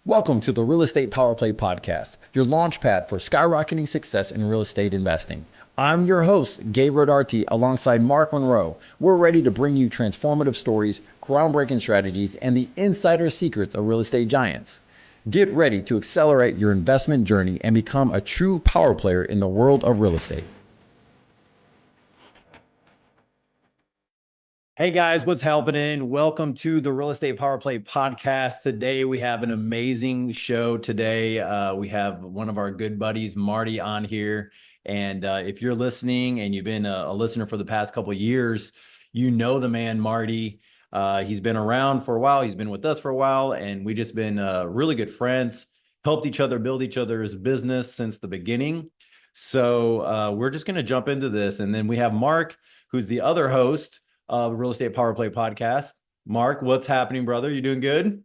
Welcome to the Real Estate Power Play Podcast, your launch pad for skyrocketing success in real estate investing. I'm your host, Gabe Rodarte, alongside Mark Monroe. We're ready to bring you transformative stories, groundbreaking strategies, and the insider secrets of real estate giants. Get ready to accelerate your investment journey and become a true power player in the world of real estate. Hey guys, what's happening? Welcome to the Real Estate Power Play Podcast. Today we have an amazing show. Today we have one of our good buddies, Marty, on here. And if you're listening and you've been a listener for the past couple of years, you know the man, Marty. He's been around for a while. He's been with us for a while, and we just been really good friends, helped each other build each other's business since the beginning. So we're just going to jump into this. And then we have Mark, who's the other host of the Real Estate Power Play Podcast. Mark, what's happening, brother? You doing good?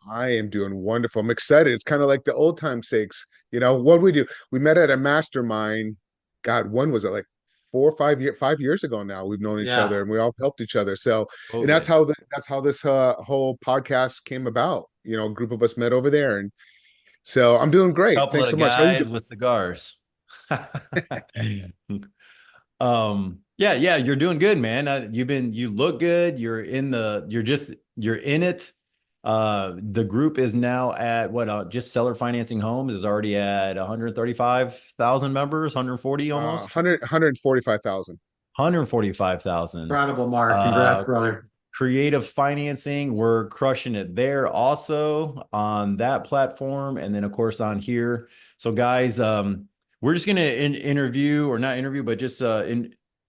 I am doing wonderful. I'm excited. It's kind of like the old time sakes. You know, what we do? We met at a mastermind. God, when was it? Like 5 years ago now. We've known each Yeah. other and we all helped each other. So, and Okay. that's how this whole podcast came about. You know, a group of us met over there, and so I'm doing great. Couple Thanks of so much. How you guys doing? with cigars. Yeah, you're doing good, man. You look good. You're in it. The group is now at what? Just Seller Financing Homes is already at 135,000 members, 140 almost, 145,000. 145,000. Incredible, Mark. Congrats, brother. Creative Financing, we're crushing it there also on that platform, and then of course on here. So guys, we're just gonna interview, or not interview, but just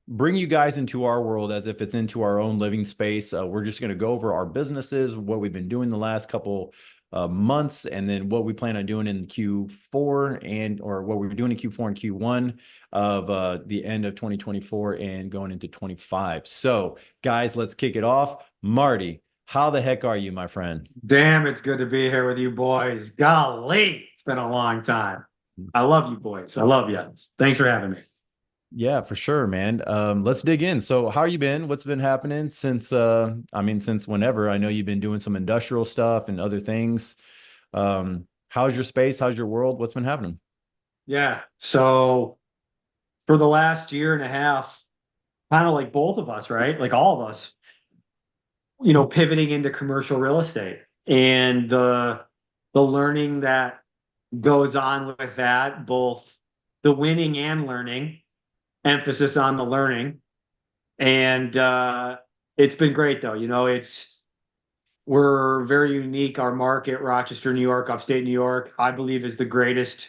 bring you guys into our world as if it's into our own living space. We're just gonna go over our businesses, what we've been doing the last couple months, and then what we plan on doing in Q4 or what we were doing in Q4 and Q1 of the end of 2024 and going into 25. So guys, let's kick it off. Marty, how the heck are you, my friend? Damn, it's good to be here with you boys. Golly, it's been a long time. I love you boys. I love you. Thanks for having me. Yeah, for sure, man. Let's dig in. So how you been? What's been happening since since whenever? I know you've been doing some industrial stuff and other things. How's your space? How's your world? What's been happening? Yeah. So for the last year and a half, kind of like both of us, right? Like all of us, pivoting into commercial real estate and the learning that goes on with that, both the winning and learning, emphasis on the learning. And it's been great though. We're very unique. Our market, Rochester, New York, upstate New York, I believe is the greatest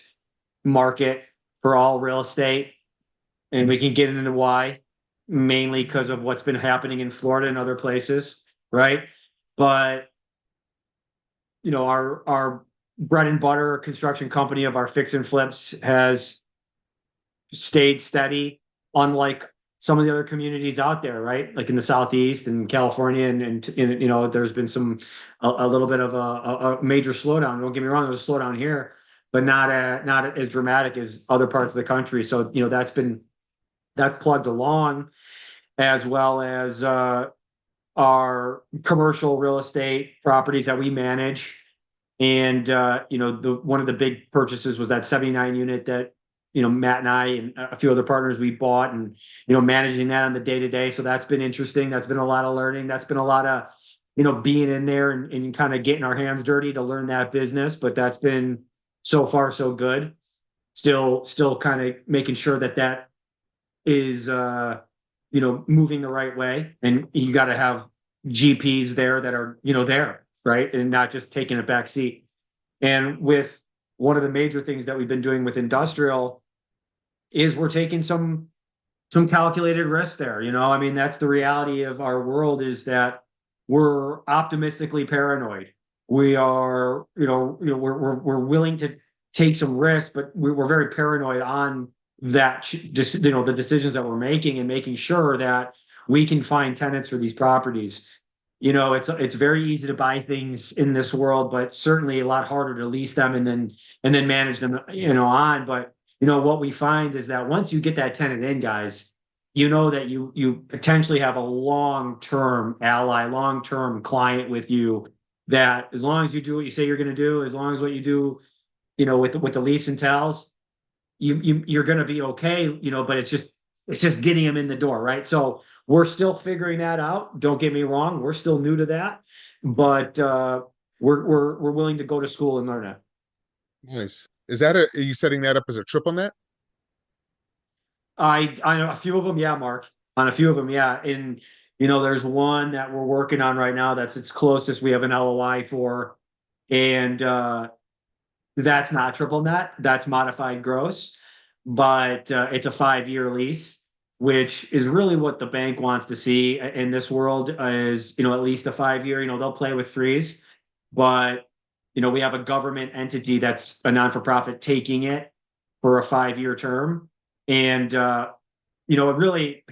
market for all real estate. And we can get into why, mainly because of what's been happening in Florida and other places, right? But our bread and butter construction company of our fix and flips has stayed steady, unlike some of the other communities out there, right? Like in the Southeast and California, and there's been a little bit of a major slowdown. Don't get me wrong, there's a slowdown here, but not as dramatic as other parts of the country. So that's plugged along, as well as our commercial real estate properties that we manage. And one of the big purchases was that 79 unit that Matt and I and a few other partners we bought, and managing that on the day to day. So that's been interesting. That's been a lot of learning. That's been a lot of being in there and kind of getting our hands dirty to learn that business. But that's been so far so good. Still kind of making sure that is moving the right way, and you got to have GPs there that are there, right, and not just taking a back seat. And with one of the major things that we've been doing with industrial is we're taking some calculated risks there. I mean, that's the reality of our world, is that we're optimistically paranoid. We are, we're willing to take some risks, but we're very paranoid on that, just the decisions that we're making, and making sure that we can find tenants for these properties. It's very easy to buy things in this world, but certainly a lot harder to lease them and then manage them, on. But what we find is that once you get that tenant in, guys, that you potentially have a long-term ally, long-term client with you that as long as you do what you say you're going to do, as long as what you do, you know, with the lease and tells, you're going to be okay, you know, but it's just getting them in the door, right? So we're still figuring that out. Don't get me wrong, we're still new to that, but we're willing to go to school and learn it. Nice. Are you setting that up as a trip on that? I know a few of them, yeah, Mark. On a few of them, yeah. And you know, there's one that we're working on right now that's its closest we have an LOI for, and that's not triple net, that's modified gross, but it's a 5-year lease, which is really what the bank wants to see in this world is, you know, at least a 5-year. You know, they'll play with threes, but you know, we have a government entity that's a non-for-profit taking it for a 5-year term. And you know, it really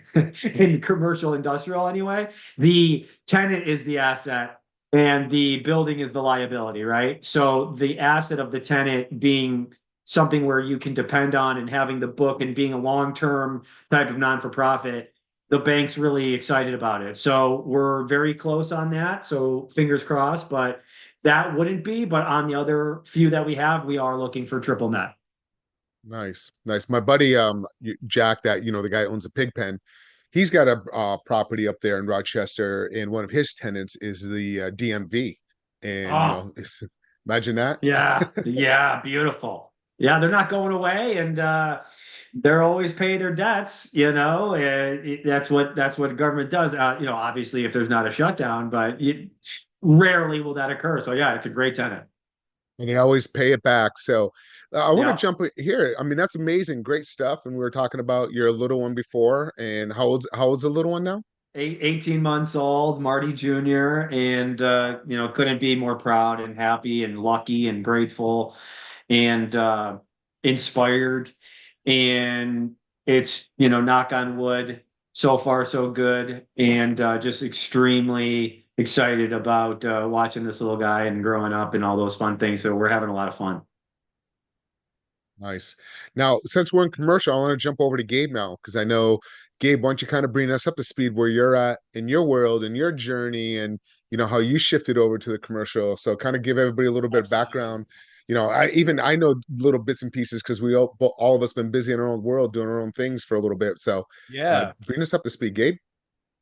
in commercial industrial anyway, the tenant is the asset and the building is the liability, right? So the asset of the tenant being something where you can depend on and having the book and being a long-term type of non-for-profit, the bank's really excited about it. So we're very close on that. So fingers crossed, but that wouldn't be. But on the other few that we have, we are looking for triple net. Nice, nice. My buddy, Jack, that the guy who owns a pig pen. He's got a property up there in Rochester, and one of his tenants is the DMV. And Oh, imagine that. yeah, yeah, beautiful. Yeah, they're not going away, and they're always paying their debts. You know, that's what government does. You know, obviously, if there's not a shutdown, but rarely will that occur. So yeah, it's a great tenant. And they always pay it back. So I want to Yeah, jump here. I mean, that's amazing, great stuff. And we were talking about your little one before, and how old's the little one now? 18 months old, Marty Jr., and you know, couldn't be more proud and happy and lucky and grateful and inspired. And it's, you know, knock on wood, so far so good, and just extremely excited about watching this little guy and growing up and all those fun things. So we're having a lot of fun. Nice. Now, since we're in commercial, I want to jump over to Gabe now because I know Gabe, why don't you kind of bring us up to speed where you're at in your world and your journey and how you shifted over to the commercial. So kind of give everybody a little bit of Absolutely. background. I know little bits and pieces because we all of us been busy in our own world doing our own things for a little bit. So Yeah. bring us up to speed, Gabe.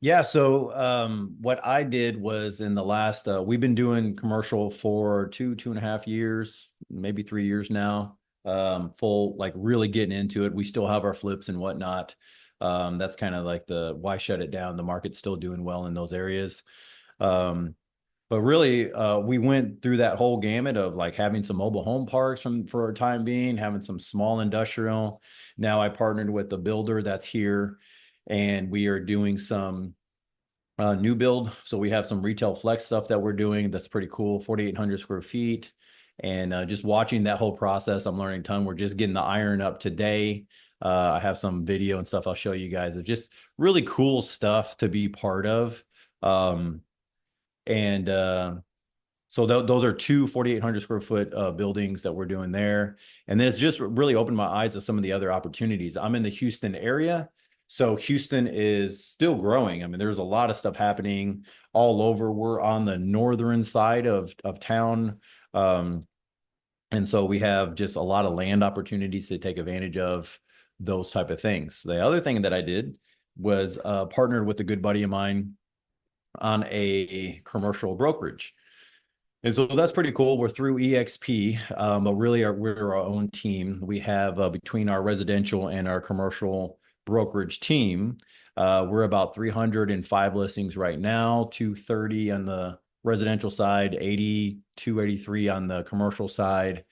Yeah, so what I did was in the last we've been doing commercial for 2.5 years, maybe 3 years now. Full like really getting into it. We still have our flips and whatnot. That's kind of like the why shut it down. The market's still doing well in those areas. Um, but really, we went through that whole gamut of like having some mobile home parks for a time being, having some small industrial. Now I partnered with a builder that's here, and we are doing some new build. So we have some retail flex stuff that we're doing. That's pretty cool. 4,800 square feet. And just watching that whole process, I'm learning a ton. We're just getting the iron up today. I have some video and stuff I'll show you guys of just really cool stuff to be part of. Um, and so those are two 4,800 square foot buildings that we're doing there. And then it's just really opened my eyes to some of the other opportunities. I'm in the Houston area. So Houston is still growing. I mean, there's a lot of stuff happening all over. We're on the northern side of town. Um, and so we have just a lot of land opportunities to take advantage of those type of things. The other thing that I did was partnered with a good buddy of mine on a commercial brokerage. And so that's pretty cool. We're through EXP, but really we're our own team. We have between our residential and our commercial brokerage team, we're about 305 listings right now, 230 on the residential side, 80, 283 on the commercial side.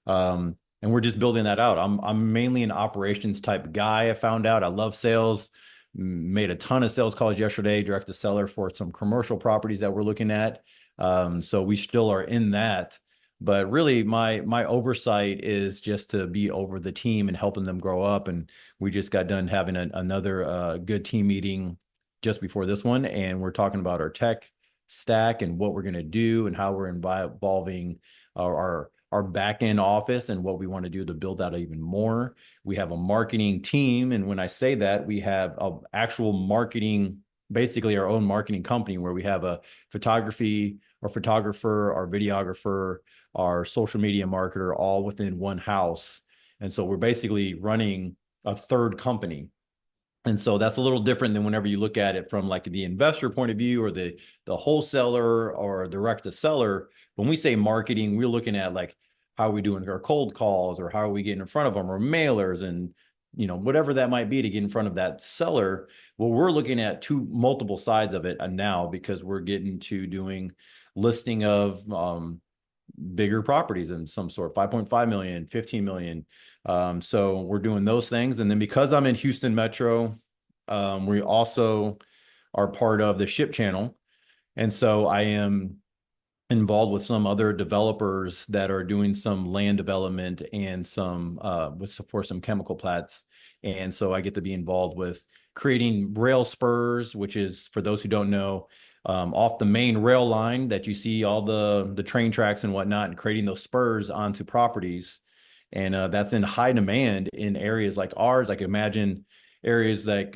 And we're just building that out. I'm mainly an operations type guy. I found out I love sales. Made a ton of sales calls yesterday, direct to seller for some commercial properties that we're looking at. So we still are in that, but really my oversight is just to be over the team and helping them grow up. And we just got done having another good team meeting just before this one, and we're talking about our tech stack and what we're going to do and how we're involving our back end office and what we want to do to build out even more. We have a marketing team, and when I say that, we have an actual marketing basically our own marketing company where we have a photographer, our videographer, our social media marketer, all within one house. And so we're basically running a third company. And so that's a little different than whenever you look at it from like the investor point of view or the wholesaler or direct to seller. When we say marketing, we're looking at like how are we doing our cold calls or how are we getting in front of them or mailers and whatever that might be to get in front of that seller. Well, we're looking at multiple sides of it now because we're getting to doing listing of bigger properties in some sort, 5.5 million, 15 million. So we're doing those things. And then because I'm in Houston Metro, we also are part of the ship channel. And so I am involved with some other developers that are doing some land development and some for some chemical plants. And so I get to be involved with creating rail spurs, which is, for those who don't know, off the main rail line that you see all the train tracks and whatnot, and creating those spurs onto properties. And that's in high demand in areas like ours. I can imagine areas like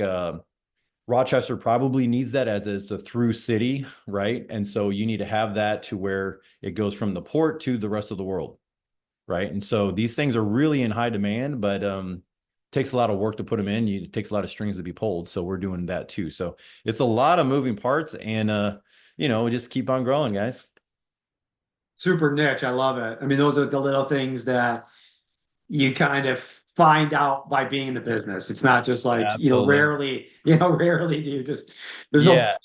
Rochester probably needs that as it's a through city, right? And so you need to have that to where it goes from the port to the rest of the world, right? And so these things are really in high demand, but takes a lot of work to put them in. It takes a lot of strings to be pulled. So we're doing that too. So it's a lot of moving parts, and we just keep on growing, guys. Super niche. I love it. I mean, those are the little things that you kind of find out by being in the business. It's not just like, Absolutely. rarely do you just, there's no, Yeah.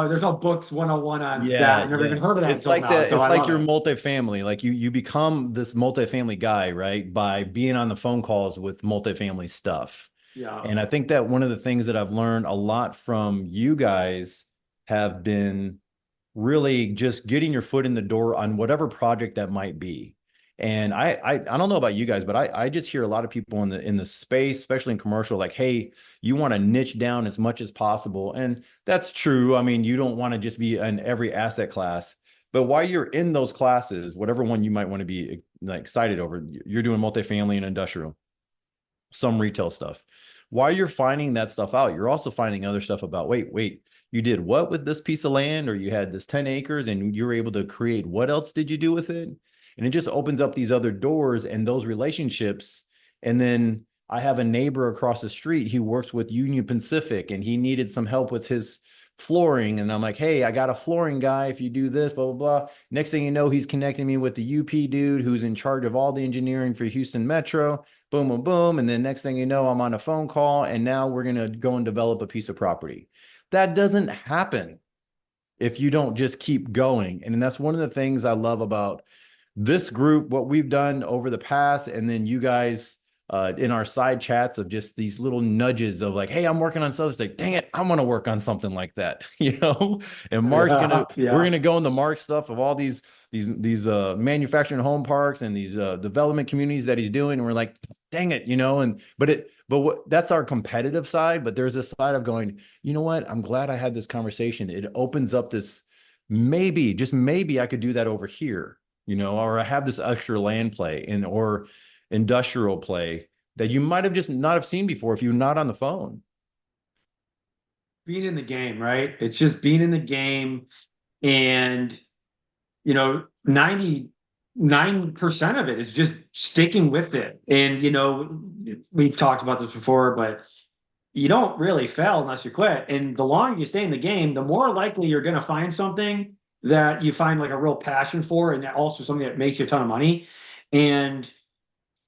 there's no books 101 on that. Yeah, I've never yeah. even heard of that It's until like now. that. So It's I like love you're it. multifamily. Like you become this multifamily guy, right? By being on the phone calls with multifamily stuff. Yeah. And I think that one of the things that I've learned a lot from you guys have been really just getting your foot in the door on whatever project that might be. And I don't know about you guys, but I just hear a lot of people in the space, especially in commercial, like, hey, you want to niche down as much as possible. And that's true. I mean, you don't want to just be in every asset class. But while you're in those classes, whatever one you might want to be like excited over, you're doing multifamily and industrial, some retail stuff. While you're finding that stuff out, you're also finding other stuff about, wait, you did what with this piece of land, or you had this 10 acres and you were able to create, what else did you do with it? And it just opens up these other doors and those relationships. And then I have a neighbor across the street who works with Union Pacific, and he needed some help with his flooring. And I'm like, hey, I got a flooring guy. If you do this, blah, blah, blah. Next thing you know, he's connecting me with the UP dude who's in charge of all the engineering for Houston Metro. Boom, boom, boom. And then next thing you know, I'm on a phone call, and now we're going to go and develop a piece of property. That doesn't happen if you don't just keep going. And that's one of the things I love about this group, what we've done over the past, and then you guys in our side chats of just these little nudges of like, hey, I'm working on something. It's like, dang it, I want to work on something like that, And we're gonna go in the Mark stuff of all these manufacturing home parks and these development communities that he's doing, and we're like, dang it, that's our competitive side. But there's a side of going, you know what? I'm glad I had this conversation. It opens up this, maybe, just maybe I could do that over here, or I have this extra land play or industrial play that you might have just not have seen before if you're not on the phone. Being in the game, right? It's just being in the game, and 99% of it is just sticking with it. And we've talked about this before, but you don't really fail unless you quit. And the longer you stay in the game, the more likely you're going to find something that you find like a real passion for, and also something that makes you a ton of money. And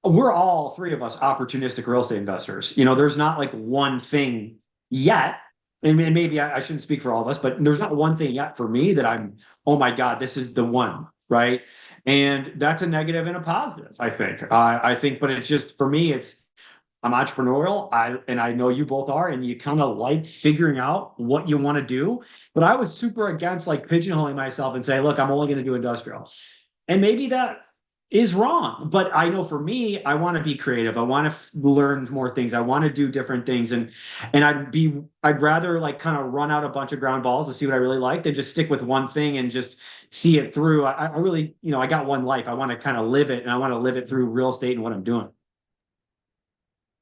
we're all three of us opportunistic real estate investors. There's not like one thing yet. And maybe I shouldn't speak for all of us, but there's not one thing yet for me that I'm, oh my God, this is the one, right? And that's a negative and a positive, I think. I think, but it's just, for me, I'm entrepreneurial. I know you both are, and you kind of like figuring out what you want to do. But I was super against like pigeonholing myself and say, look, I'm only going to do industrial. And maybe that is wrong, but I know for me, I want to be creative. I want to learn more things. I want to do different things, and I'd rather like kind of run out a bunch of ground balls to see what I really like than just stick with one thing and just see it through. I really, I got one life. I want to kind of live it, and I want to live it through real estate and what I'm doing.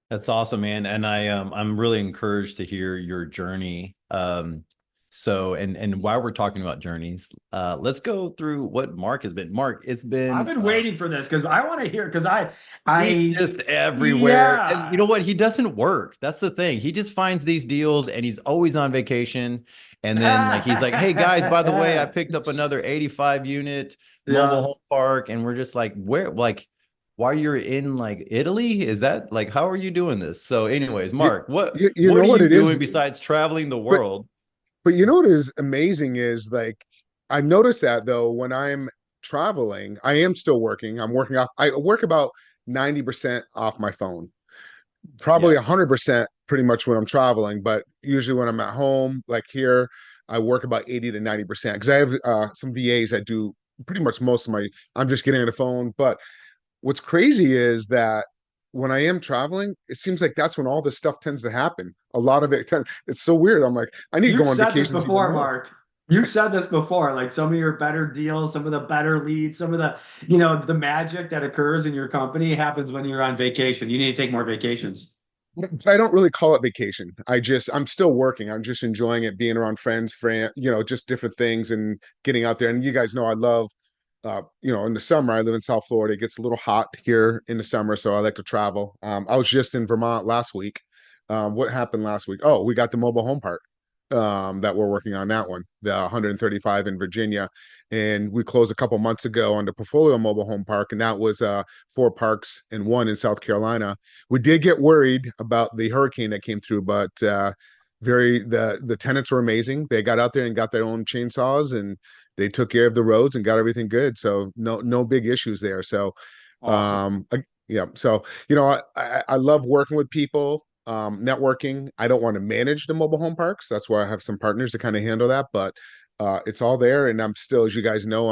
That's awesome, man. And I'm really encouraged to hear your journey So and while we're talking about journeys, let's go through what Mark has been. Mark, it's I've been been waiting for this because I want to hear because he's I just everywhere. And you yeah. know what? He doesn't work. That's the thing. He just finds these deals and he's always on vacation. And then like he's like, hey guys, by the way, I picked up another 85 unit mobile Yeah. home park. And we're just like, where like why you're in like Italy? Is that like how are you doing this? So, anyways, You, Mark, you what know are what you it is, doing besides traveling the but world? you know what is amazing is like I notice that though when I'm traveling, I am still working. I work about 90% off my phone. Probably Yeah. 100% pretty much when I'm traveling, but usually when I'm at home, like here, I work about 80 to 90% because I have some VAs that do pretty much most of my, I'm just getting on the phone. But what's crazy is that when I am traveling, it seems like that's when all this stuff tends to happen. A lot of it's so weird. I'm like, I need to You've go on said this vacations even before, more. Mark. You've said this before, like some of your better deals, some of the better leads, some of the, the magic that occurs in your company happens when you're on vacation. You need to take more vacations. But I don't really call it vacation. I'm still working. I'm just enjoying it, being around friends, just different things and getting out there. And you guys know I love, in the summer, I live in South Florida. It gets a little hot here in the summer, so I like to travel. I was just in Vermont last week. What happened last week? Oh, we got the mobile home park that we're working on that one, the 135 in Virginia. And we closed a couple months ago on the portfolio mobile home park, and that was 4 parks and one in South Carolina. We did get worried about the hurricane that came through, but the tenants were amazing. They got out there and got their own chainsaws and they took care of the roads and got everything good. So no big issues there. So Awesome. yeah. So I love working with people, networking. I don't want to manage the mobile home parks. That's why I have some partners to kind of handle that. But it's all there, and I'm still, as you guys know,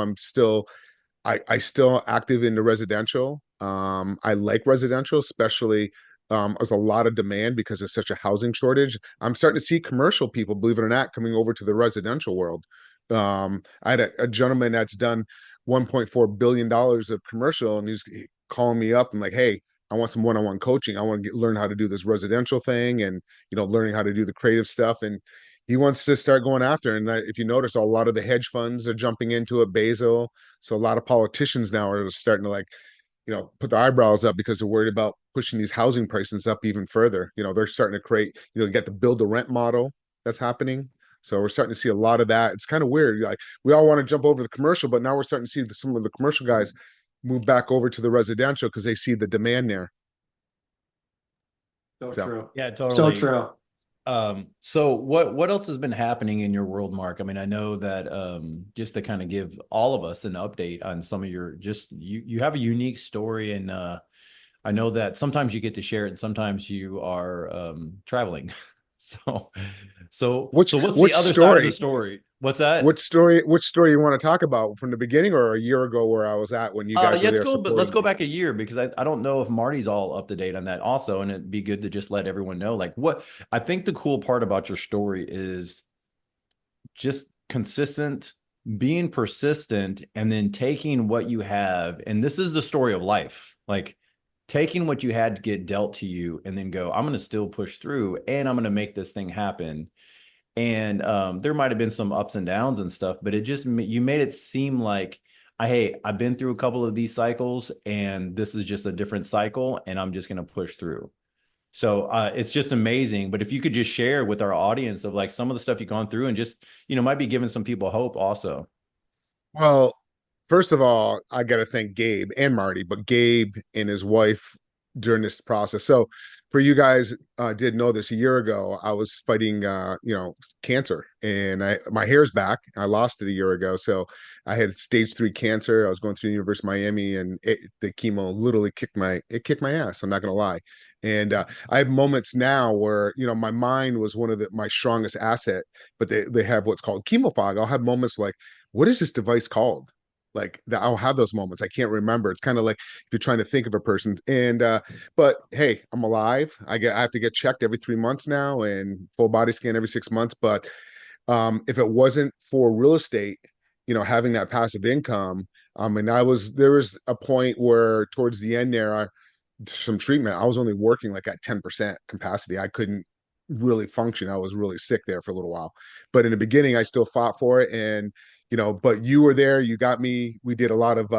I still active in the residential. I like residential, especially there's a lot of demand because there's such a housing shortage. I'm starting to see commercial people, believe it or not, coming over to the residential world. I had a gentleman that's done $1.4 billion of commercial, and he's calling me up and like, hey, I want some one-on-one coaching. I want to learn how to do this residential thing and learning how to do the creative stuff. And he wants to start going after. And if you notice, a lot of the hedge funds are jumping into it, Basil. So a lot of politicians now are starting to like, put their eyebrows up because they're worried about pushing these housing prices up even further. They're starting to create, you get the build to rent model that's happening. So we're starting to see a lot of that. It's kind of weird. Like we all want to jump over the commercial, but now we're starting to see some of the commercial guys move back over to the residential because they see the demand there. So So true. Yeah, So totally. true. So what else has been happening in your world, Mark? I mean, I know that just to kind of give all of us an update on some of your just you have a unique story and I know that sometimes you get to share it and sometimes you are traveling. So which so what's the which other side of the story? story? What's that? Which story you want to talk about from the beginning or a year ago where I was at when you guys were Let's there go, but let's supporting go me? back a year because I don't know if Marty's all up to date on that also, and it'd be good to just let everyone know. Like what I think the cool part about your story is just consistent, being persistent, and then taking what you have. And this is the story of life. Like taking what you had to get dealt to you and then go, I'm going to still push through and I'm going to make this thing happen. And there might have been some ups and downs and stuff, but it just you made it seem like hey, I've been through a couple of these cycles and this is just a different cycle and I'm just going to push through. So it's just amazing. But if you could just share with our audience of like some of the stuff you've gone through and just, might be giving some people hope also. Well, first of all, I got to thank Gabe and Marty, but Gabe and his wife during this process. So, for you guys did know this a year ago, I was fighting, cancer, and my hair's back. I lost it a year ago, so I had stage 3 cancer. I was going through the University of Miami, and the chemo literally kicked my ass. I'm not gonna lie, and I have moments now where my mind was one of my strongest asset, but they have what's called chemo fog. I'll have moments like, what is this device called? Like that, I'll have those moments. I can't remember. It's kind of like if you're trying to think of a person. And but hey, I'm alive. I have to get checked every 3 months now and full body scan every 6 months. But if it wasn't for real estate, having that passive income, and there was a point where towards the end there, some treatment, I was only working like at 10% capacity. I couldn't really function. I was really sick there for a little while, but in the beginning, I still fought for it. And but you were there. You got me. We did a lot of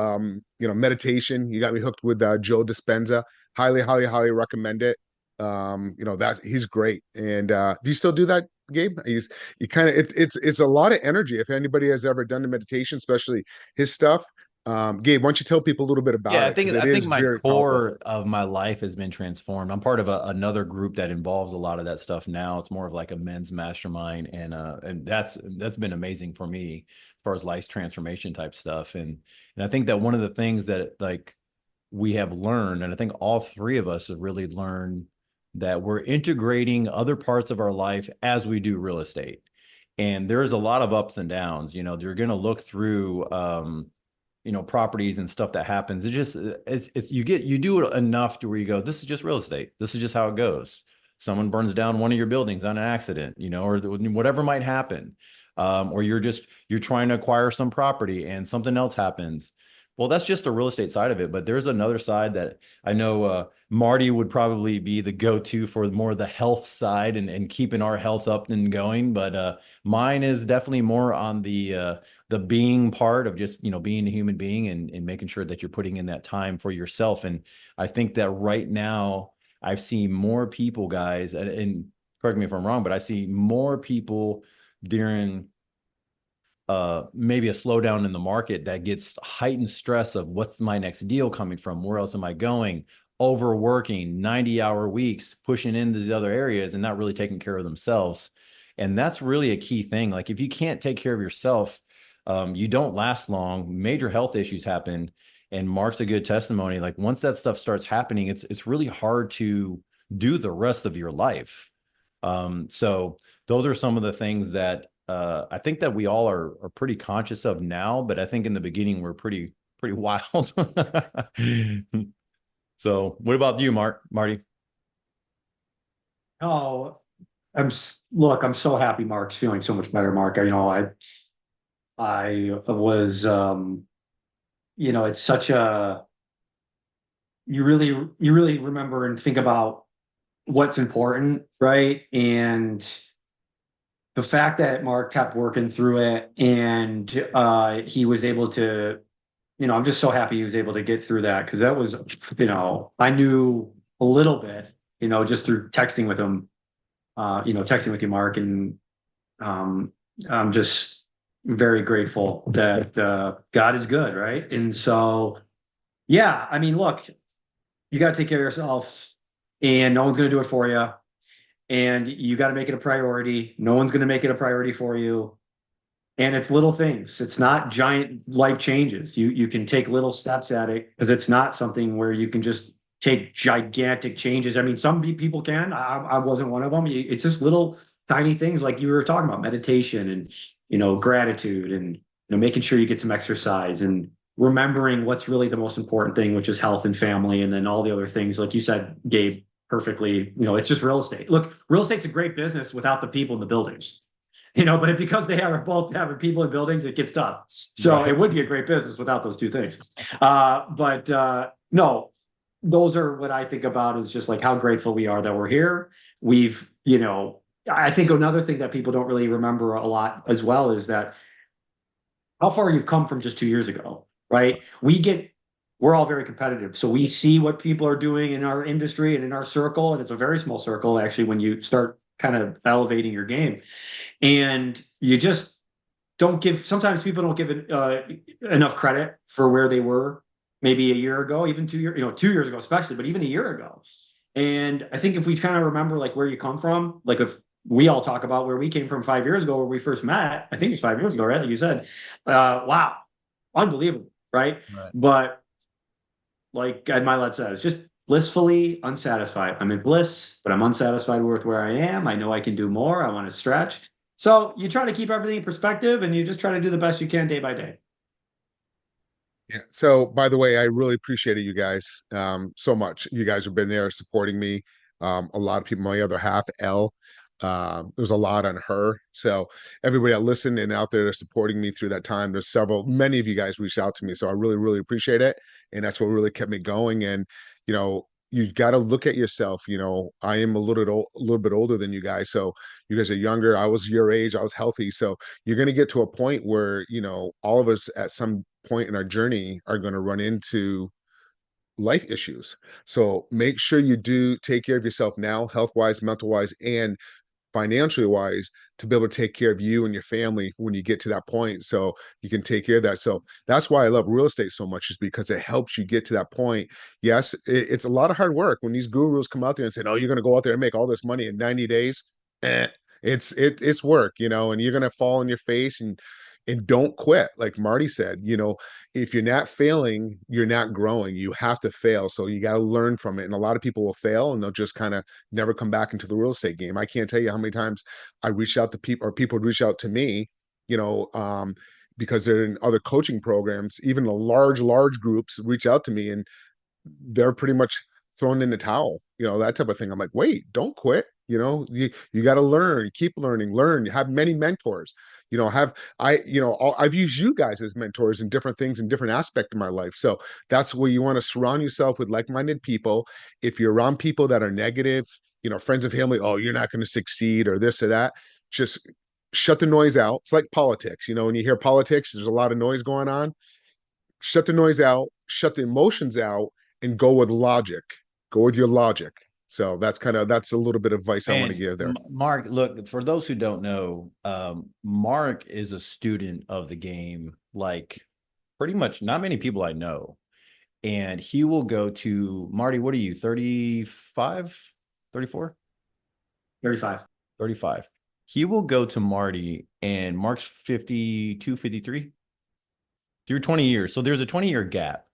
meditation. You got me hooked with Joe Dispenza. Highly, highly, highly recommend it. That he's great. And do you still do that, Gabe? You kind of it's a lot of energy. If anybody has ever done the meditation, especially his stuff, Gabe, why don't you tell people a little bit Yeah, about it, because it I think is my very powerful. core of my life has been transformed. I'm part of another group that involves a lot of that stuff now. It's more of like a men's mastermind, and that's been amazing for me as far as life transformation type stuff. And I think that one of the things that like we have learned, and I think all three of us have really learned that we're integrating other parts of our life as we do real estate. And there's a lot of ups and downs. You're going to look through properties and stuff that happens. It's you do it enough to where you go, this is just real estate. This is just how it goes. Someone burns down one of your buildings on an accident, or whatever might happen. Or you're trying to acquire some property and something else happens. Well, that's just the real estate side of it. But there's another side that I know Marty would probably be the go-to for more the health side and keeping our health up and going. But mine is definitely more on the being part of just being a human being and making sure that you're putting in that time for yourself. And I think that right now I've seen more people, guys, and correct me if I'm wrong, but I see more people during maybe a slowdown in the market that gets heightened stress of what's my next deal coming from, where else am I going, overworking 90-hour weeks, pushing into these other areas and not really taking care of themselves. And that's really a key thing. Like if you can't take care of yourself, you don't last long. Major health issues happen. And Mark's a good testimony. Like once that stuff starts happening, it's really hard to do the rest of your life. So those are some of the things that I think that we all are pretty conscious of now, but I think in the beginning we're pretty wild. So what about you, Marty? Oh, look, I'm so happy Mark's feeling so much better, Mark. I was, it's such a, you really remember and think about what's important, right? And the fact that Mark kept working through it and he was able to, I'm just so happy he was able to get through that because that was, I knew a little bit, just through texting with him, texting with you, Mark, and I'm just very grateful that God is good, right? And so, yeah, I mean, look, you got to take care of yourself, and no one's going to do it for you, and you got to make it a priority. No one's going to make it a priority for you. And it's little things. It's not giant life changes. You can take little steps at it because it's not something where you can just take gigantic changes. I mean, some people can. I wasn't one of them. It's just little tiny things like you were talking about, meditation and gratitude and making sure you get some exercise and remembering what's really the most important thing, which is health and family, and then all the other things, like you said, Gabe, perfectly. It's just real estate. Look, real estate's a great business without the people in the buildings. But because they are both having people in buildings, it gets tough. So Right. it would be a great business without those two things. But no, those are what I think about is just like how grateful we are that we're here. I think another thing that people don't really remember a lot as well is that how far you've come from just 2 years ago, right? We're all very competitive. So we see what people are doing in our industry and in our circle. And it's a very small circle, actually, when you start kind of elevating your game. And you just sometimes people don't give enough credit for where they were maybe a year ago, even 2 years, 2 years ago, especially, but even a year ago. And I think if we kind of remember like where you come from, like if we all talk about where we came from 5 years ago, where we first met, I think it's 5 years ago, right? Like you said, wow, unbelievable, right? Right. But like Ed Milet says, just blissfully unsatisfied. I'm in bliss, but I'm unsatisfied with where I am. I know I can do more. I want to stretch. So you try to keep everything in perspective and you just try to do the best you can day by day. Yeah. So, by the way, I really appreciated you guys so much. You guys have been there supporting me. A lot of people, my other half, Elle, there's a lot on her. So, everybody that listened and out there supporting me through that time, many of you guys reached out to me. So, I really, really appreciate it. And that's what really kept me going. And, you got to look at yourself. I am a little bit older than you guys, so you guys are younger. I was your age. I was healthy, so you're going to get to a point where all of us at some point in our journey are going to run into life issues. So make sure you do take care of yourself now, health wise, mental wise, and financially wise, to be able to take care of you and your family when you get to that point, so you can take care of that. So that's why I love real estate so much, is because it helps you get to that point. Yes, it's a lot of hard work when these gurus come out there and say, oh, you're going to go out there and make all this money in 90 days. eh, it's work, and you're going to fall on your face, and don't quit. Like Marty said, if you're not failing, you're not growing. You have to fail. So you got to learn from it. And a lot of people will fail and they'll just kind of never come back into the real estate game. I can't tell you how many times I reached out to people, or people would reach out to me, you know, um, because they're in other coaching programs. Even the large groups reach out to me, and they're pretty much thrown in the towel, that type of thing. I'm like, wait, don't quit. You got to learn, keep learning, learn, have many mentors. I've used you guys as mentors in different things, in different aspects of my life. So that's where you want to surround yourself with like-minded people. If you're around people that are negative, friends and family, oh, you're not going to succeed or this or that, just shut the noise out. It's like politics. When you hear politics, there's a lot of noise going on. Shut the noise out, shut the emotions out, and go with logic. Go with your logic. So that's a little bit of advice I want to And give there. Mark, look, for those who don't know, Mark is a student of the game, like pretty much not many people I know. And he will go to Marty, what are you, 35, 34, 35. 35. He will go to Marty, and Mark's 52, 53 through 20 years. So there's a 20-year gap.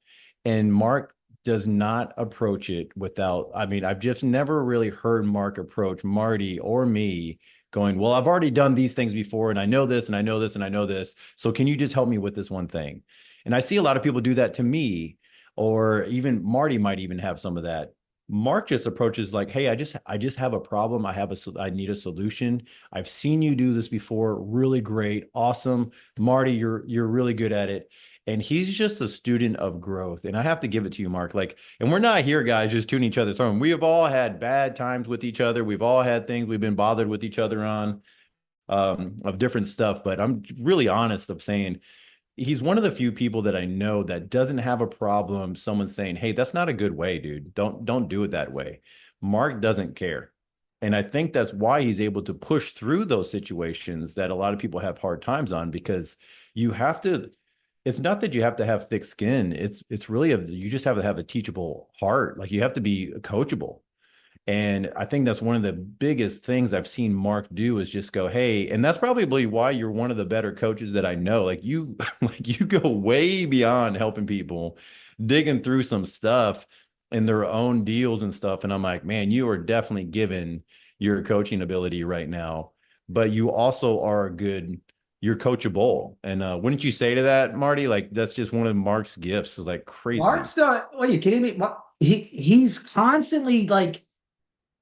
And Mark does not approach it without, I mean, I've just never really heard Mark approach Marty or me going, well, I've already done these things before, and I know this, and I know this, and I know this. So can you just help me with this one thing? And I see a lot of people do that to me, or even Marty might even have some of that. Mark just approaches like, hey, I just have a problem. I need a solution. I've seen you do this before. Really great. Awesome. Marty, you're really good at it. And he's just a student of growth. And I have to give it to you, Mark. Like, and we're not here, guys, just tuning each other's horn. We have all had bad times with each other. We've all had things we've been bothered with each other on, of different stuff. But I'm really honest of saying he's one of the few people that I know that doesn't have a problem someone saying, hey, that's not a good way, dude. Don't do it that way. Mark doesn't care. And I think that's why he's able to push through those situations that a lot of people have hard times on, because you have to, it's not that you have to have thick skin. It's really you just have to have a teachable heart. Like, you have to be coachable. And I think that's one of the biggest things I've seen Mark do, is just go, hey, and that's probably why you're one of the better coaches that I know. Like you, like you go way beyond helping people, digging through some stuff in their own deals and stuff. And I'm like, man, you are definitely given your coaching ability right now, but you also are you're coachable. And wouldn't you say to that, Marty? Like, that's just one of Mark's gifts, is like crazy. Mark's not, what are you kidding me? He's constantly like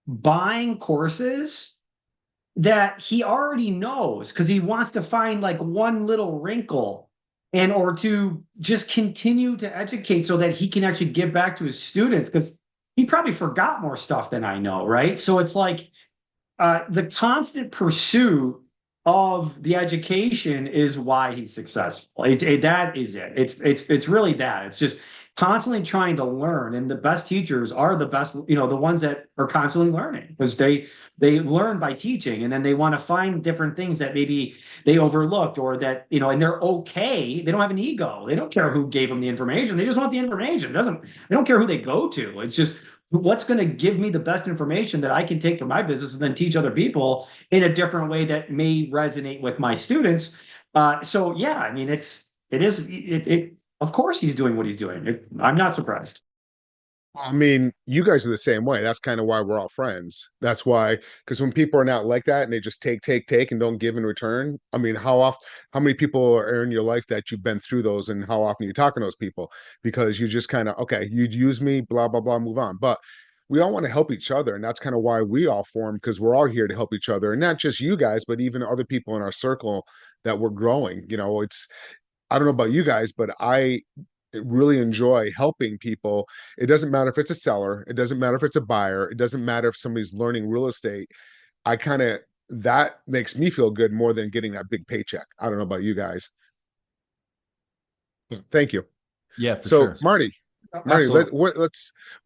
buying courses that he already knows because he wants to find like one little wrinkle and or to just continue to educate so that he can actually give back to his students, because he probably forgot more stuff than I know, right? So it's like the constant pursuit of the education is why he's successful. That is it. It's really that. It's just constantly trying to learn, and the best teachers are the best, the ones that are constantly learning, because they learn by teaching, and then they want to find different things that maybe they overlooked, or that, and they're okay. They don't have an ego. They don't care who gave them the information. They just want the information. They don't care who they go to. It's just, what's going to give me the best information that I can take for my business and then teach other people in a different way that may resonate with my students. So yeah, I mean, of course he's doing what he's doing. I'm not surprised. I mean, you guys are the same way. That's kind of why we're all friends. That's why, because when people are not like that and they just take, and don't give in return. I mean, how many people are in your life that you've been through those, and how often you talking to those people? Because you just kind of, okay, you'd use me, blah, blah, blah, move on. But we all want to help each other. And that's kind of why we all form, because we're all here to help each other. And not just you guys, but even other people in our circle that we're growing. I don't know about you guys, but really enjoy helping people. It doesn't matter if it's a seller, it doesn't matter if it's a buyer, it doesn't matter if somebody's learning real estate. I kind of that makes me feel good more than getting that big paycheck. I don't know about you guys. Thank you. Yeah, for So sure. Marty, Absolutely.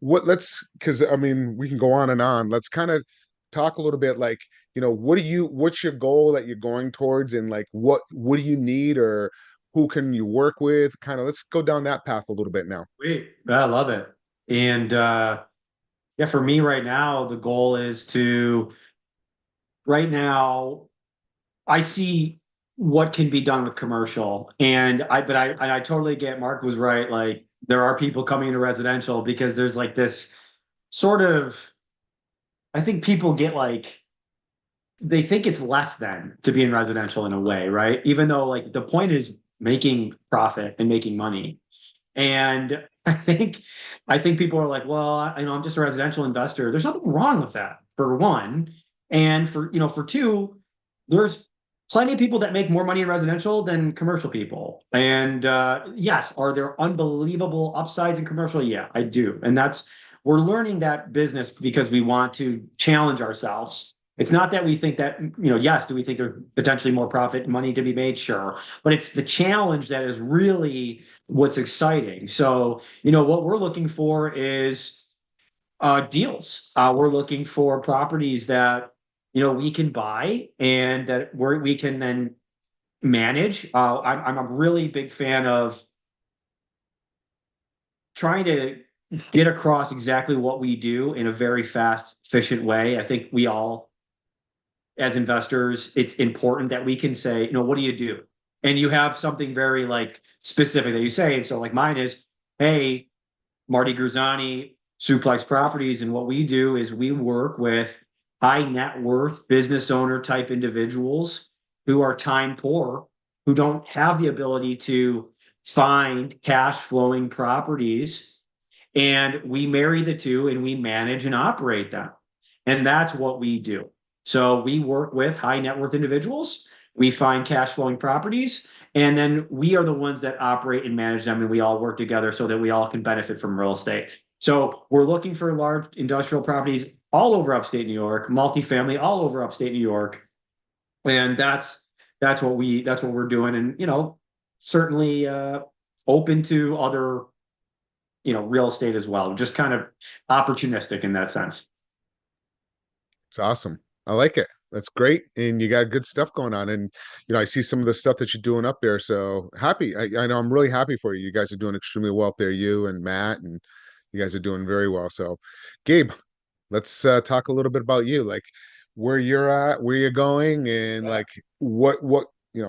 let's because I mean we can go on and on. Let's kind of talk a little bit like, what's your goal that you're going towards, and like what do you need, or who can you work with? Kind of let's go down that path a little bit now. Sweet. I love it. And yeah, for me right now, the goal is to right now I see what can be done with commercial. And I totally get Mark was right. Like there are people coming into residential because there's like this sort of I think people get like they think it's less than to be in residential in a way, right? Even though like the point is making profit and making money. And I think people are like, well, I'm just a residential investor. There's nothing wrong with that, for one. And for two, there's plenty of people that make more money in residential than commercial people. And yes, are there unbelievable upsides in commercial? Yeah, I do. And we're learning that business because we want to challenge ourselves. It's not that we think that, yes, do we think there's potentially more profit money to be made? Sure. But it's the challenge that is really what's exciting. So, what we're looking for is deals. We're looking for properties that, we can buy and that we can then manage. I'm a really big fan of trying to get across exactly what we do in a very fast, efficient way. I think we all, as investors, it's important that we can say, what do you do? And you have something very like specific that you say. And so like mine is, hey, Marty Grizzanti, Suplex Properties, and what we do is we work with high net worth business owner type individuals who are time poor, who don't have the ability to find cash flowing properties. And we marry the two and we manage and operate them. And that's what we do. So we work with high net worth individuals, we find cash flowing properties, and then we are the ones that operate and manage them, and we all work together so that we all can benefit from real estate. So we're looking for large industrial properties all over upstate New York, multifamily all over upstate New York, and that's what we're doing, and certainly open to other real estate as well, just kind of opportunistic in that sense. It's awesome. I like it. That's great. And you got good stuff going on. And, I see some of the stuff that you're doing up there. So happy. I know I'm really happy for you. You guys are doing extremely well up there, you and Matt, and you guys are doing very well. So, Gabe, let's talk a little bit about you, like where you're at, where you're going, and like what,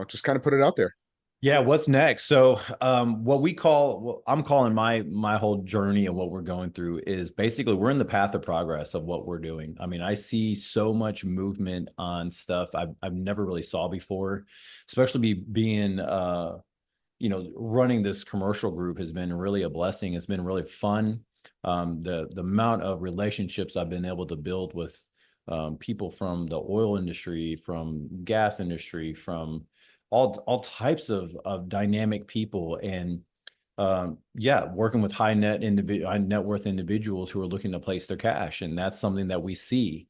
just kind of put it out there. Yeah, what's next? So, what I'm calling my whole journey of what we're going through is basically we're in the path of progress of what we're doing. I mean, I see so much movement on stuff I've never really saw before, especially being running this commercial group has been really a blessing. It's been really fun. The amount of relationships I've been able to build with people from the oil industry, from gas industry, from all types of dynamic people, and yeah, working with high net worth individuals who are looking to place their cash, and that's something that we see.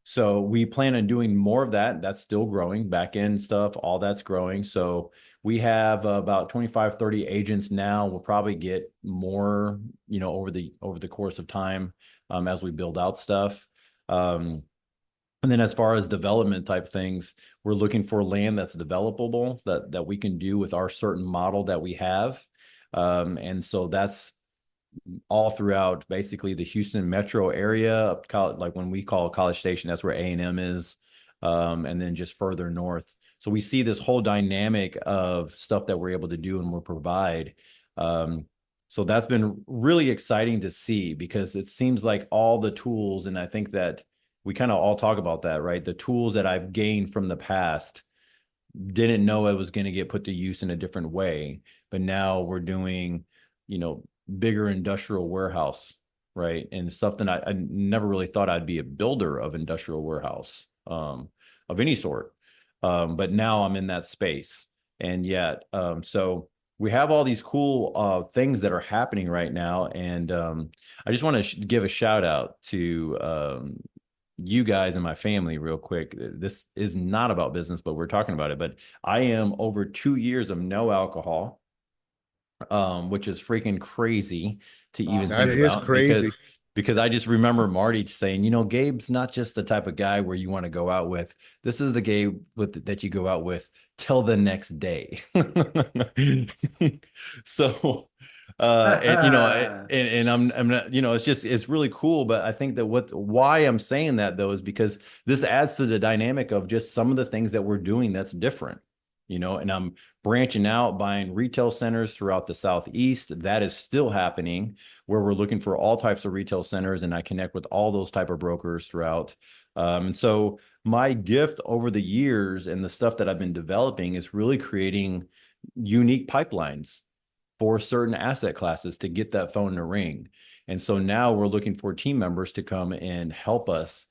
So we plan on doing more of that. That's still growing. Back end stuff, all that's growing. So we have about 25, 30 agents now. We'll probably get more, over the course of time, as we build out stuff. And then as far as development type things, we're looking for land that's developable, that we can do with our certain model that we have. And so that's all throughout basically the Houston metro area, like when we call College Station, that's where A&M is, and then just further north. So we see this whole dynamic of stuff that we're able to do and we'll provide. So that's been really exciting to see, because it seems like all the tools, and I think that we kind of all talk about that, right? The tools that I've gained from the past, didn't know it was going to get put to use in a different way. But now we're doing, bigger industrial warehouse, right? And something I never really thought I'd be a builder of industrial warehouse, of any sort. But now I'm in that space. And yet, so we have all these cool things that are happening right now, and I just want to give a shout out to you guys and my family real quick. This is not about business, but we're talking about it. But I am over 2 years of no alcohol, which is freaking crazy to even Awesome. That think is about crazy. because I just remember Marty saying, Gabe's not just the type of guy where you want to go out with. This is the Gabe that you go out with till the next day. So, and I'm not, it's really cool. But I think that why I'm saying that though is because this adds to the dynamic of just some of the things that we're doing that's different. And I'm branching out, buying retail centers throughout the Southeast. That is still happening, where we're looking for all types of retail centers, and I connect with all those type of brokers throughout. And so my gift over the years and the stuff that I've been developing is really creating unique pipelines for certain asset classes to get that phone to ring. And so now we're looking for team members to come and help us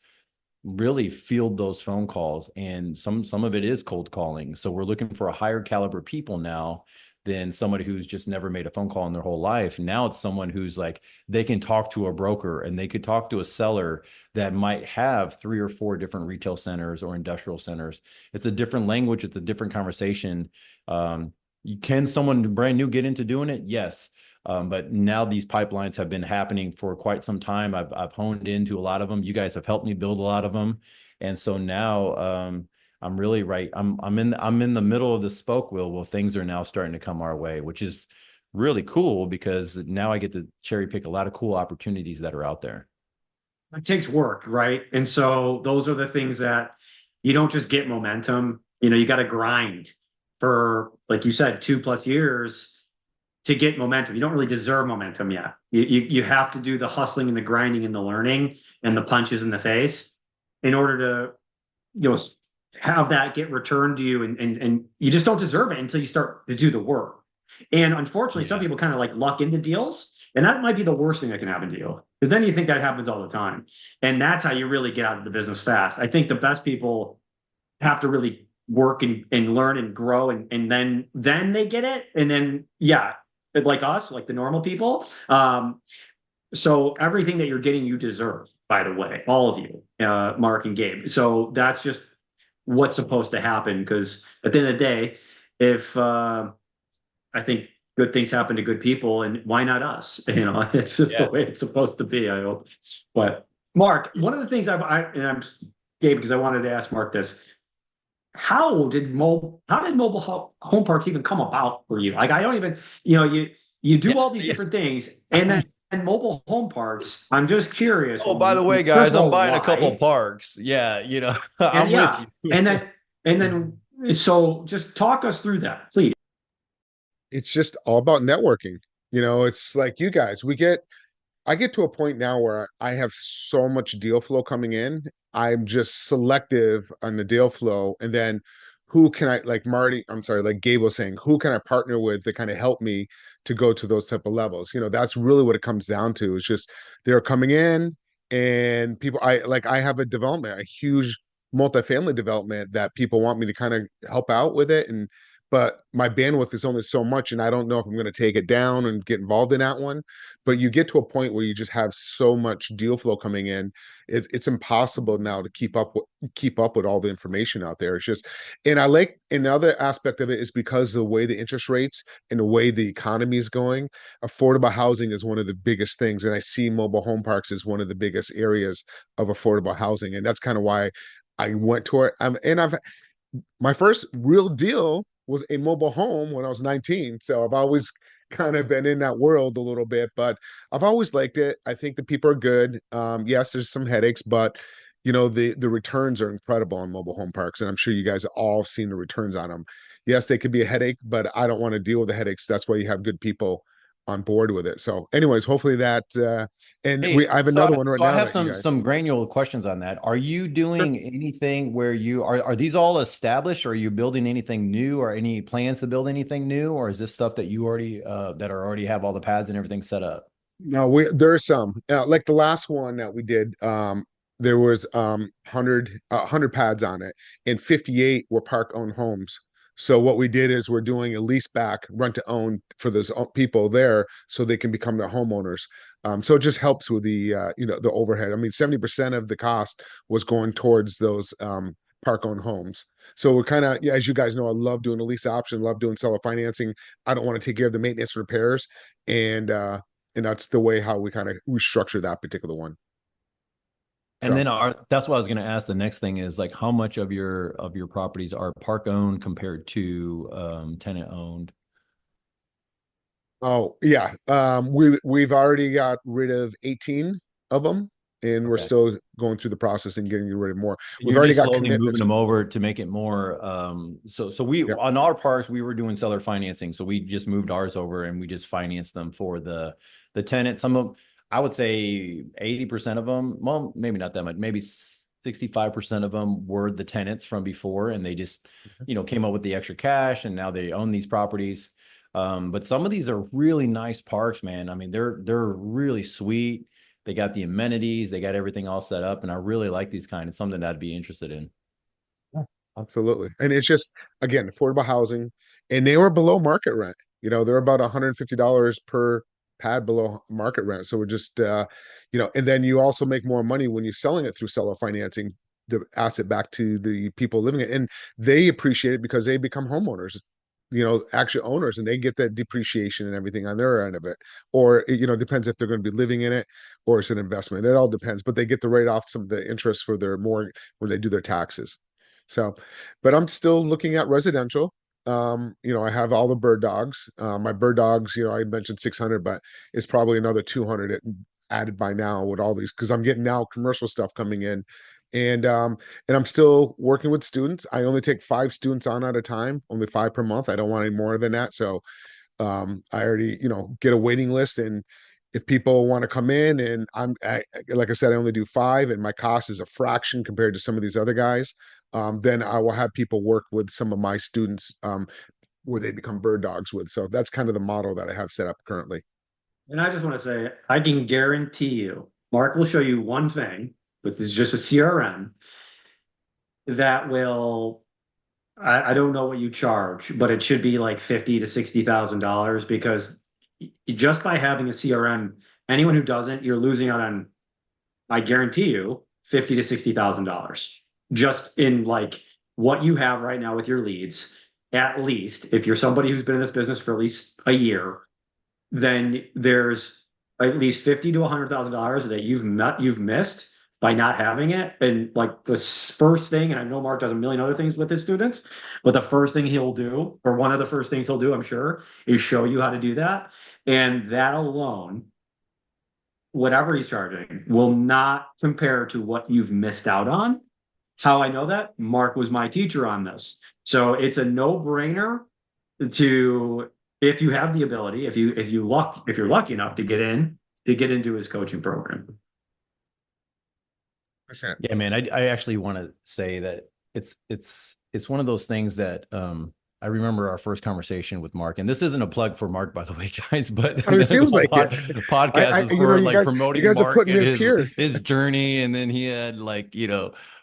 really field those phone calls, and some of it is cold calling. So we're looking for a higher caliber people now than somebody who's just never made a phone call in their whole life. Now it's someone who's like, they can talk to a broker and they could talk to a seller that might have 3 or 4 different retail centers or industrial centers. It's a different language, it's a different conversation. Can someone brand new get into doing it? Yes. But now these pipelines have been happening for quite some time. I've honed into a lot of them. You guys have helped me build a lot of them, and so now I'm really right. I'm in the middle of the spoke wheel where things are now starting to come our way, which is really cool because now I get to cherry pick a lot of cool opportunities that are out there. It takes work, right? And so those are the things that you don't just get momentum. You got to grind for, like you said, 2+ years to get momentum. You don't really deserve momentum yet. You have to do the hustling and the grinding and the learning and the punches in the face in order to, you know, have that get returned to you, and you just don't deserve it until you start to do the work. And unfortunately, some people kind of like luck into deals, and that might be the worst thing that can happen to you, because then you think that happens all the time. And that's how you really get out of the business fast. I think the best people have to really work and learn and grow, and then they get it. And then, yeah, like us, like the normal people. So everything that you're getting, you deserve, by the way, all of you, Mark and Gabe. So that's just what's supposed to happen. Because at the end of the day, if I think good things happen to good people, and why not us? It's just the way it's supposed to be, I hope. But Mark, one of the things and I'm Gabe, because I wanted to ask Mark this. How did mobile home parks even come about for you? Like, I don't even, you do all these different things, and then mobile home parks. I'm just curious. Oh, by the way, First guys, of I'm all, buying a couple why? parks. Yeah, And I'm with yeah, you. and then so just talk us through that, please. It's just all about networking. It's like you guys, I get to a point now where I have so much deal flow coming in. I'm just selective on the deal flow. And then who can I, like Marty, I'm sorry, like Gabe was saying, who can I partner with to kind of help me to go to those type of levels? That's really what it comes down to. It's just they're coming in, and people, I have a development, a huge multifamily development that people want me to kind of help out with it. But my bandwidth is only so much, and I don't know if I'm going to take it down and get involved in that one. But you get to a point where you just have so much deal flow coming in, it's impossible now to keep up with all the information out there. It's just, and I like another aspect of it is because the way the interest rates and the way the economy is going, affordable housing is one of the biggest things, and I see mobile home parks as one of the biggest areas of affordable housing, and that's kind of why I went to it. And I've my first real deal was a mobile home when I was 19. So I've always kind of been in that world a little bit, but I've always liked it. I think the people are good. Yes, there's some headaches, but the returns are incredible on mobile home parks, and I'm sure you guys have all seen the returns on them. Yes, they could be a headache, but I don't want to deal with the headaches. That's why you have good people on board with it. So, anyways, hopefully that and Hey, I have so another I, one right so I now have that you some guys. some granular questions on that. Are you doing anything where are these all established, or are you building anything new, or any plans to build anything new, or is this stuff that you already have all the pads and everything set up? No, there's some like the last one that we did. There was 100 pads on it, and 58 were park owned homes. So what we did is we're doing a lease back, rent to own for those people there, so they can become their homeowners. So it just helps with the the overhead. I mean, 70% of the cost was going towards those park owned homes. So we're kind of, as you guys know, I love doing a lease option, love doing seller financing. I don't want to take care of the maintenance and repairs, and that's the way how we kind of we structure that particular one. And So then that's what I was going to ask. The next thing is like, how much of your properties are park owned compared to tenant owned? oh yeah, we've already got rid of 18 of them, and we're Okay. still going through the process and getting rid of more. We've You're already just got slowly moving commitments. them over to make it more so we Yeah, on our parks we were doing seller financing. So we just moved ours over and we just financed them for the tenant. Some of I would say 80% of them, well, maybe not that much, maybe 65% of them were the tenants from before and they just, came up with the extra cash and now they own these properties. But some of these are really nice parks, man. I mean, they're really sweet. They got the amenities, they got everything all set up, and I really like these kind. It's something that I'd be interested in. yeah, absolutely. And it's just again affordable housing, and they were below market rent. They're about $150 per pad below market rent. So we're just and then you also make more money when you're selling it through seller financing the asset back to the people living it, and they appreciate it because they become homeowners, actual owners, and they get that depreciation and everything on their end of it. Or depends if they're going to be living in it or it's an investment. It all depends, but they get to write off some of the interest for their more when they do their taxes. So, but I'm still looking at residential. I have all the bird dogs. My bird dogs, I mentioned 600, but it's probably another 200 added by now with all these because I'm getting now commercial stuff coming in, and um, and I'm still working with students. I only take 5 students on at a time, only 5 per month. I don't want any more than that. So I already get a waiting list, and if people want to come in, and like I said, I only do 5 and my cost is a fraction compared to some of these other guys. Then I will have people work with some of my students where they become bird dogs with. So that's kind of the model that I have set up currently. And I just want to say, I can guarantee you, Mark will show you one thing, which is just a CRM that will, I don't know what you charge, but it should be like 50 to $60,000 because just by having a CRM, anyone who doesn't, you're losing out on, I guarantee you, 50 to $60,000 just in like what you have right now with your leads. At least if you're somebody who's been in this business for at least a year, then there's at least 50 to $100,000 that you've missed by not having it. And like the first thing, and I know Mark does a million other things with his students, but the first thing he'll do, or one of the first things he'll do, I'm sure, is show you how to do that. And that alone, whatever he's charging, will not compare to what you've missed out on. How I know that? Mark was my teacher on this. So it's a no-brainer to, if you have the ability, if you're lucky enough to get into his coaching program. Percent. Yeah, man. I actually want to say that it's one of those things that I remember our first conversation with Mark, and this isn't a plug for Mark, by the way, guys, but I mean, it the seems whole like it. podcast is for You like guys, promoting are Mark putting and me up here. his journey, and then he had like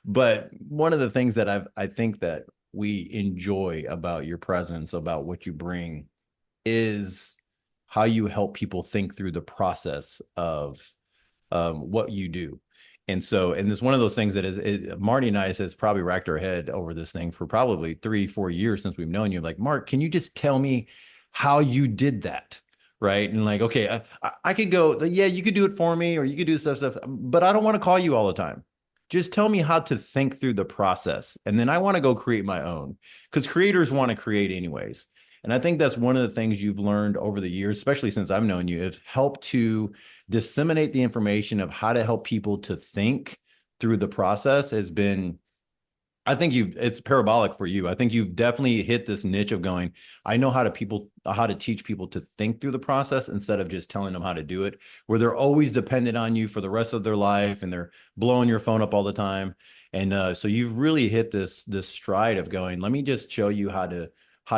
but one of the things that I think that we enjoy about your presence, about what you bring, is how you help people think through the process of what you do. And so, and it's one of those things that Marty and I has probably racked our head over this thing for probably 3-4 years since we've known you. Like, Mark, can you just tell me how you did that? Right. And like, okay, I could go, yeah, you could do it for me or you could do stuff, but I don't want to call you all the time. Just tell me how to think through the process. And then I want to go create my own because creators want to create anyways. And I think that's one of the things you've learned over the years, especially since I've known you, is help to disseminate the information of how to help people to think through the process has been, I think it's parabolic for you. I think you've definitely hit this niche of going, I know how to teach people to think through the process instead of just telling them how to do it, where they're always dependent on you for the rest of their life and they're blowing your phone up all the time. And so you've really hit this stride of going, let me just show you how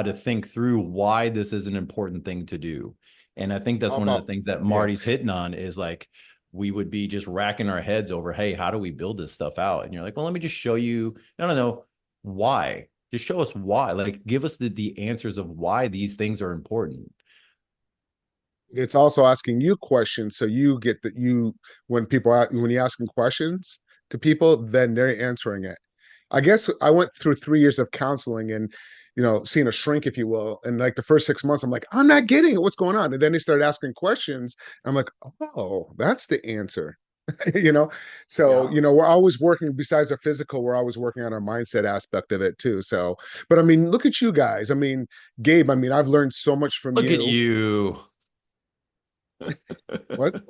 to think through why this is an important thing to do. And I think that's How one of the about things that yeah? Marty's hitting on is like, we would be just racking our heads over, hey, how do we build this stuff out? And you're like, well, let me just show you, I don't know why. Just show us why. Like, give us the answers of why these things are important. It's also asking you questions, so you get that you when you're asking questions to people, then they're answering it. I guess I went through 3 years of counseling and seeing a shrink, if you will. And like the first 6 months, I'm like, I'm not getting it. What's going on? And then they started asking questions. I'm like, oh, that's the answer. you know so Yeah. we're always working, besides our physical, we're always working on our mindset aspect of it too. So, but I mean, look at you guys. I mean, Gabe, I mean, I've learned so much from Look at you. you. What?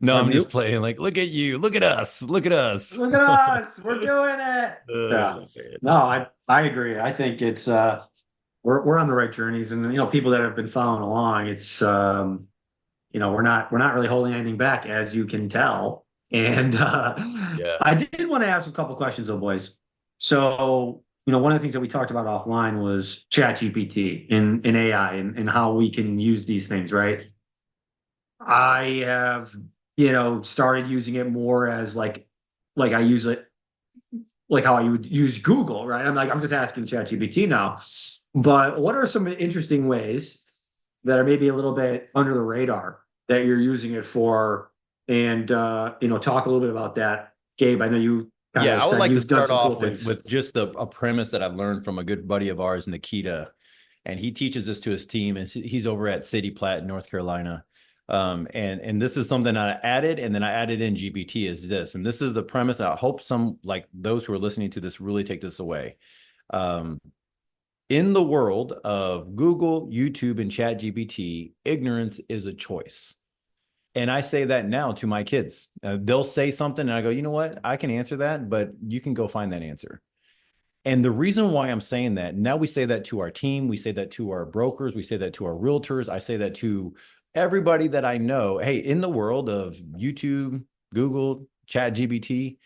No, On I'm just mute? playing. Like, look at you. Look at us. Look at us. Look at us. We're doing it. Yeah. No, I agree. I think it's we're on the right journeys, and people that have been following along, it's we're not really holding anything back, as you can tell. And Yeah. I did want to ask a couple questions though, boys. So, one of the things that we talked about offline was Chat GPT and AI and how we can use these things, right? I have, started using it more as like I use it like how I would use Google, right? I'm just asking ChatGPT now. But what are some interesting ways that are maybe a little bit under the radar that you're using it for? And talk a little bit about that. Gabe, I know you kind Yeah, of I would said like to you've done start some cool off with things. just a premise that I've learned from a good buddy of ours, Nikita, and he teaches this to his team, and he's over at City Platte, North Carolina. And this is something I added, and then I added in GPT is this, and this is the premise. I hope some like those who are listening to this really take this away. Um, in the world of Google, YouTube, and Chat GPT, ignorance is a choice. And I say that now to my kids. They'll say something, and I go, you know what? I can answer that, but you can go find that answer. And the reason why I'm saying that, now we say that to our team, we say that to our brokers, we say that to our realtors, I say that to everybody that I know. Hey, in the world of YouTube, Google, Chat GPT,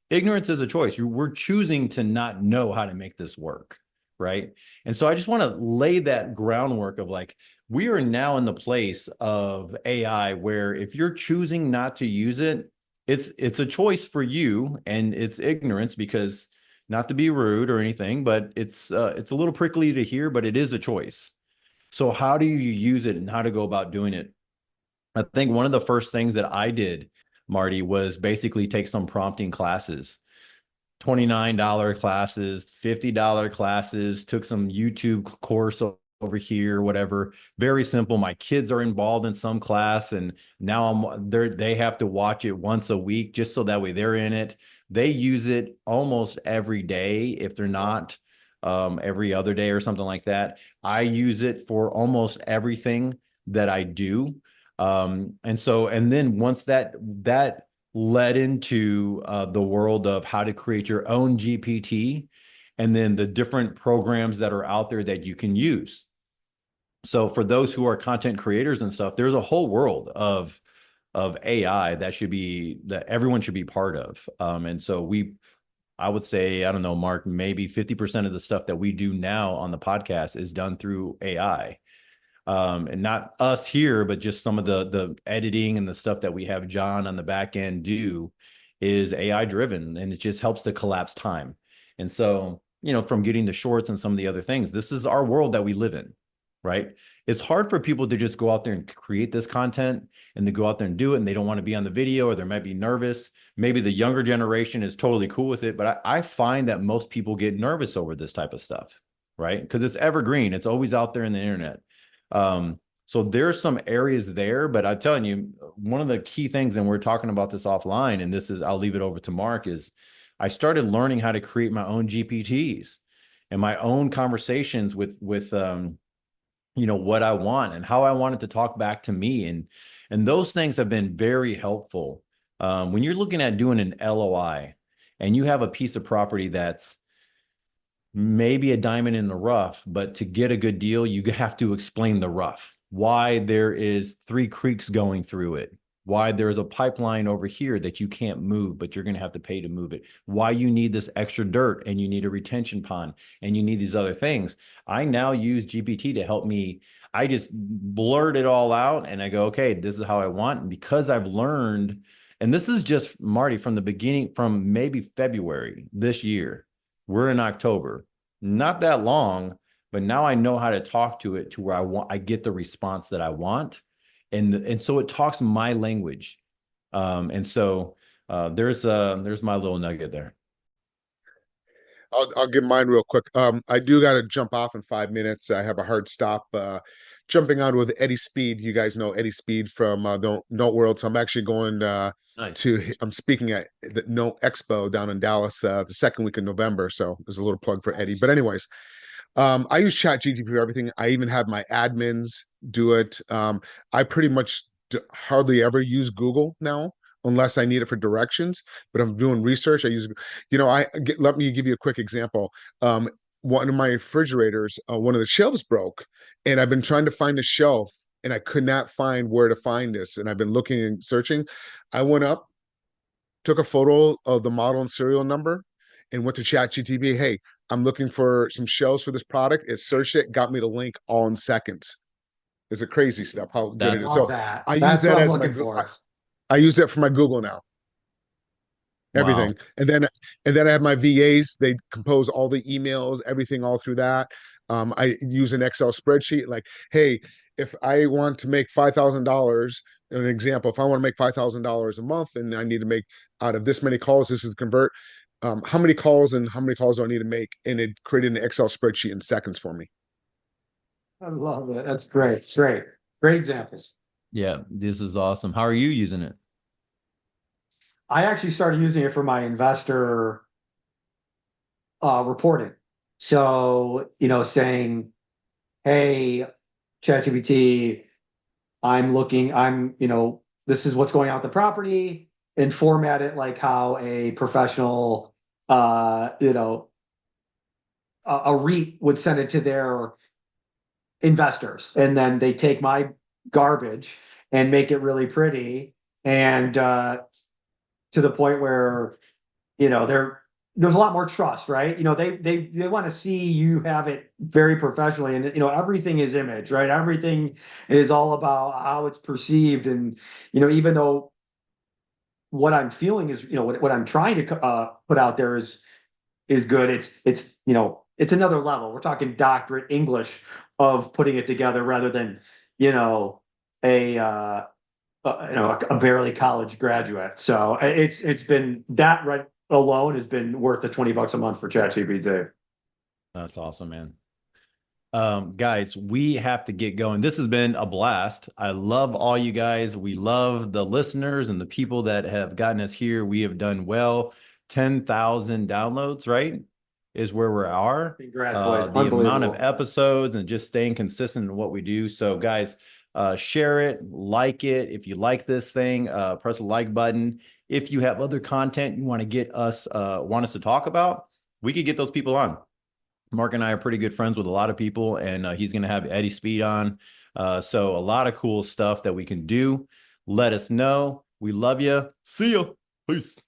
ignorance is a choice. We're choosing to not know how to make this work. Right. And so I just want to lay that groundwork of like, we are now in the place of AI where if you're choosing not to use it, it's a choice for you, and it's ignorance because, not to be rude or anything, but it's a little prickly to hear, but it is a choice. So how do you use it and how to go about doing it? I think one of the first things that I did, Marty, was basically take some prompting classes. $29 classes, $50 classes, took some YouTube course over here, whatever. Very simple. My kids are involved in some class, and now they have to watch it once a week just so that way they're in it. They use it almost every day, if they're not every other day or something like that. I use it for almost everything that I do. And then once that led into the world of how to create your own GPT, and then the different programs that are out there that you can use. So for those who are content creators and stuff, there's a whole world of AI that everyone should be part of. And so I would say, I don't know, Mark, maybe 50% of the stuff that we do now on the podcast is done through AI. And not us here, but just some of the editing and the stuff that we have John on the back end do is AI driven, and it just helps to collapse time. And so, from getting the shorts and some of the other things, this is our world that we live in, right? It's hard for people to just go out there and create this content and to go out there and do it, and they don't want to be on the video, or they might be nervous. Maybe the younger generation is totally cool with it, but I find that most people get nervous over this type of stuff, right? Because it's evergreen. It's always out there in the internet. So there's some areas there, but I'm telling you, one of the key things, and we're talking about this offline, and I'll leave it over to Mark, is I started learning how to create my own GPTs and my own conversations with what I want and how I want it to talk back to me. And those things have been very helpful. When you're looking at doing an LOI and you have a piece of property that's maybe a diamond in the rough, but to get a good deal, you have to explain the rough, why there is 3 creeks going through it, why there's a pipeline over here that you can't move, but you're going to have to pay to move it, why you need this extra dirt and you need a retention pond and you need these other things. I now use GPT to help me. I just blurt it all out and I go, okay, this is how I want. And because I've learned, and this is just Marty from the beginning, from maybe February this year, we're in October. not that long, but now I know how to talk to it to where I get the response that I want. And so it talks my language. And so there's my little nugget there. I'll give mine real quick. I do got to jump off in 5 minutes. I have a hard stop. Jumping on with Eddie Speed. You guys know Eddie Speed from Note World. So I'm actually going Nice. I'm speaking at the Note Expo down in Dallas the second week in November. So there's a little plug for Eddie. But anyways, I use ChatGPT for everything. I even have my admins do it. I pretty much hardly ever use Google now, unless I need it for directions. But I'm doing research. I use, let me give you a quick example. One of my refrigerators, one of the shelves broke, and I've been trying to find a shelf, and I could not find where to find this. And I've been looking and searching. I went up, took a photo of the model and serial number, and went to ChatGPT. Hey, I'm looking for some shelves for this product. It searched it, got me the link all in seconds. It's a crazy stuff how good it is. Love So that. I use That's that what I'm as my looking for. I use that for my Google now. Wow. Everything. And then I have my VAs. They compose all the emails, everything all through that. I use an Excel spreadsheet. Like, hey, if I want to make $5,000, an example, if I want to make $5,000 a month and I need to make out of this many calls, this is convert. How many calls and how many calls do I need to make? And it created an Excel spreadsheet in seconds for me. I love it. That's great. Great. Great examples. Yeah, this is awesome. How are you using it? I actually started using it for my investor reporting. So, saying, hey, ChatGPT, this is what's going on with the property, and format it like how a professional, a REIT would send it to their investors. And then they take my garbage and make it really pretty. And to the point where, there's a lot more trust, right? They want to see you have it very professionally, and everything is image, right? Everything is all about how it's perceived, and even though what I'm feeling is, what I'm trying to put out there is good. It's another level. We're talking doctorate English of putting it together rather than a a barely college graduate. So it's been that right alone has been worth the $20 a month for ChatGPT. That's awesome, man. Guys, we have to get going. This has been a blast. I love all you guys. We love the listeners and the people that have gotten us here. We have done well. 10,000 downloads, right? Is where we are. Congrats, boys. The amount of Unbelievable. episodes and just staying consistent in what we do. So, guys, share it, like it. If you like this thing, press the like button. If you have other content you want to get us, want us to talk about, we could get those people on. Mark and I are pretty good friends with a lot of people, and he's going to have Eddie Speed on. So a lot of cool stuff that we can do. Let us know. We love you. See you. Peace.